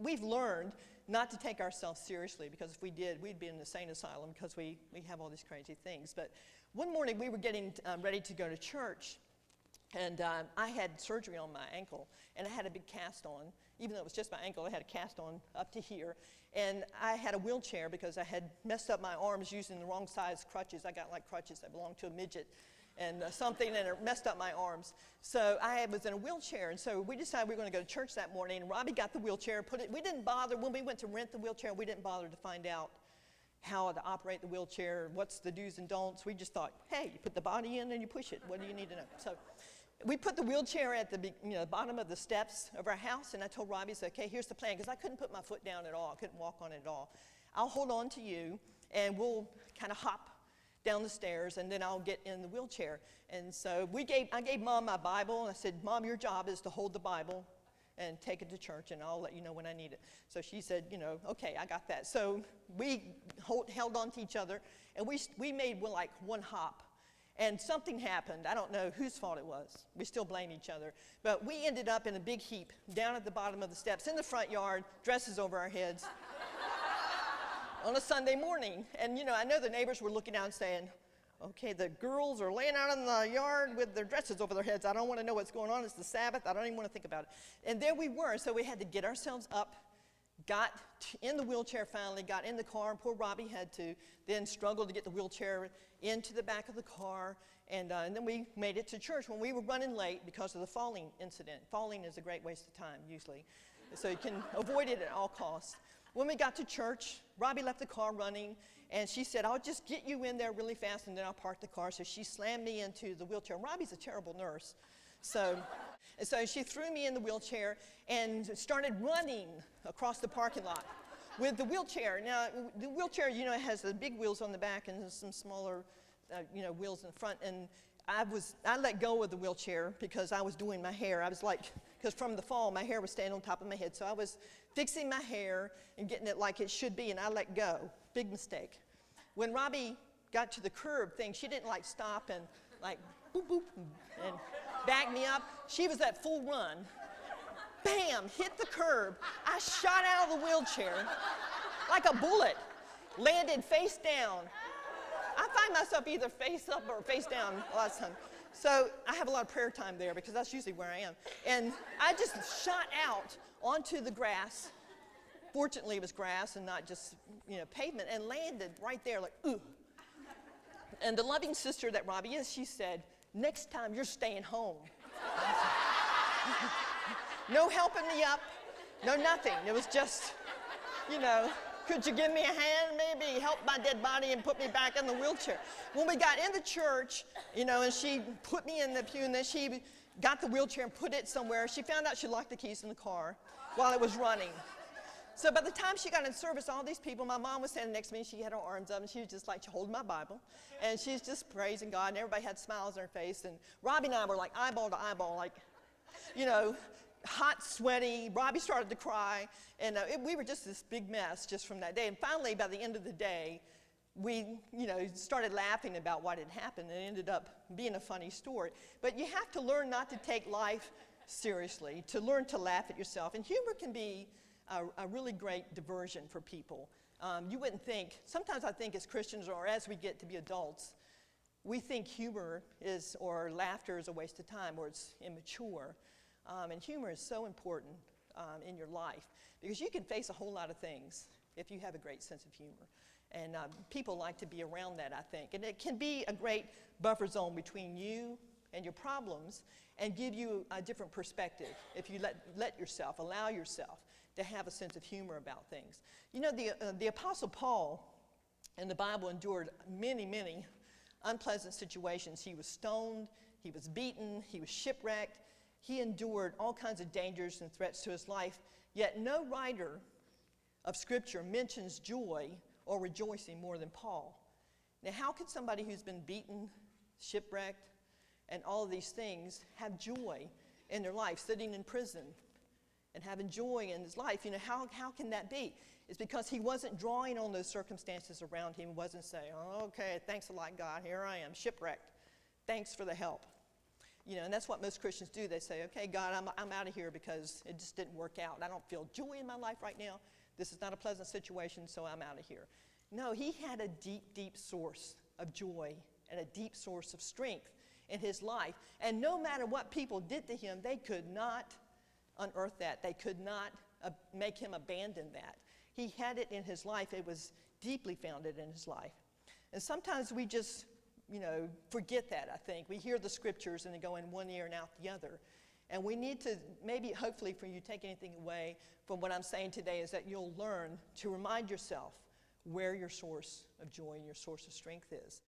we've learned not to take ourselves seriously, because if we did, we'd be in an insane asylum because we have all these crazy things. But one morning we were getting ready to go to church, and I had surgery on my ankle, and I had a big cast on. Even though it was just my ankle, I had a cast on up to here. And I had a wheelchair because I had messed up my arms using the wrong size crutches. I got like crutches that belonged to a midget and something, and it messed up my arms. So I was in a wheelchair, and so we decided we were going to go to church that morning, and Robbie got the wheelchair, we didn't bother, when we went to rent the wheelchair, we didn't bother to find out how to operate the wheelchair, what's the do's and don'ts. We just thought, hey, you put the body in and you push it. What do you need to know? So we put the wheelchair at the bottom of the steps of our house, and I told Robbie, so, okay, here's the plan, because I couldn't put my foot down at all. I couldn't walk on it at all. I'll hold on to you, and we'll kind of hop down the stairs, and then I'll get in the wheelchair. And so I gave Mom my Bible, and I said, Mom, your job is to hold the Bible and take it to church, and I'll let you know when I need it. So she said, okay, I got that. So we held on to each other, and we made like one hop. And something happened. I don't know whose fault it was. We still blame each other. But we ended up in a big heap down at the bottom of the steps in the front yard, dresses over our heads, on a Sunday morning. And, I know the neighbors were looking out and saying, okay, the girls are laying out in the yard with their dresses over their heads. I don't want to know what's going on. It's the Sabbath. I don't even want to think about it. And there we were. So we had to get ourselves up, got in the wheelchair finally, got in the car, and poor Robbie had to then struggle to get the wheelchair into the back of the car, and then we made it to church when we were running late because of the falling incident. Falling is a great waste of time, usually, so you can avoid it at all costs. When we got to church, Robbie left the car running, and she said, I'll just get you in there really fast, and then I'll park the car. So she slammed me into the wheelchair. Robbie's a terrible nurse. So she threw me in the wheelchair and started running across the parking lot with the wheelchair. Now, the wheelchair, has the big wheels on the back and some smaller, wheels in the front. And I let go of the wheelchair because I was doing my hair. I was like, because from the fall, my hair was staying on top of my head. So I was fixing my hair and getting it like it should be, and I let go. Big mistake. When Robbie got to the curb thing, she didn't like stop and like boop, boop, and back me up. She was at full run. Bam, hit the curb. I shot out of the wheelchair like a bullet, landed face down. I find myself either face up or face down a lot of times. So I have a lot of prayer time there because that's usually where I am. And I just shot out onto the grass. Fortunately, it was grass and not just, pavement, and landed right there like, ooh. And the loving sister that Robbie is, she said, next time you're staying home. No helping me up, no nothing. It was just, could you give me a hand, maybe help my dead body and put me back in the wheelchair? When we got in the church, and she put me in the pew, and then she got the wheelchair and put it somewhere. She found out she locked the keys in the car while it was running. So by the time she got in service, all these people, my mom was standing next to me, she had her arms up, and she was just like holding my Bible, and she's just praising God, and everybody had smiles on their face, and Robbie and I were like eyeball to eyeball, like, hot, sweaty. Robbie started to cry, and we were just this big mess just from that day. And finally, by the end of the day, we, started laughing about what had happened, and it ended up being a funny story. But you have to learn not to take life seriously, to learn to laugh at yourself. And humor can be a really great diversion for people. You wouldn't think, sometimes I think as Christians or as we get to be adults, we think humor or laughter is a waste of time, or it's immature. And humor is so important in your life because you can face a whole lot of things if you have a great sense of humor. And people like to be around that, I think. And it can be a great buffer zone between you and your problems and give you a different perspective if you allow yourself to have a sense of humor about things. The Apostle Paul in the Bible endured many, many unpleasant situations. He was stoned, he was beaten, he was shipwrecked. He endured all kinds of dangers and threats to his life, yet no writer of Scripture mentions joy or rejoicing more than Paul. Now, how could somebody who's been beaten, shipwrecked, and all of these things have joy in their life, sitting in prison and having joy in his life? How can that be? It's because he wasn't drawing on those circumstances around him. He wasn't saying, oh, okay, thanks a lot, God, here I am, shipwrecked. Thanks for the help. You know, and that's what most Christians do. They say, okay, God, I'm out of here because it just didn't work out. I don't feel joy in my life right now. This is not a pleasant situation, so I'm out of here. No, he had a deep, deep source of joy and a deep source of strength in his life. And no matter what people did to him, they could not unearth that. They could not make him abandon that. He had it in his life. It was deeply founded in his life. And sometimes we just, you know, forget that, I think. We hear the scriptures and they go in one ear and out the other. And we need to, maybe, hopefully, for you to take anything away from what I'm saying today, is that you'll learn to remind yourself where your source of joy and your source of strength is.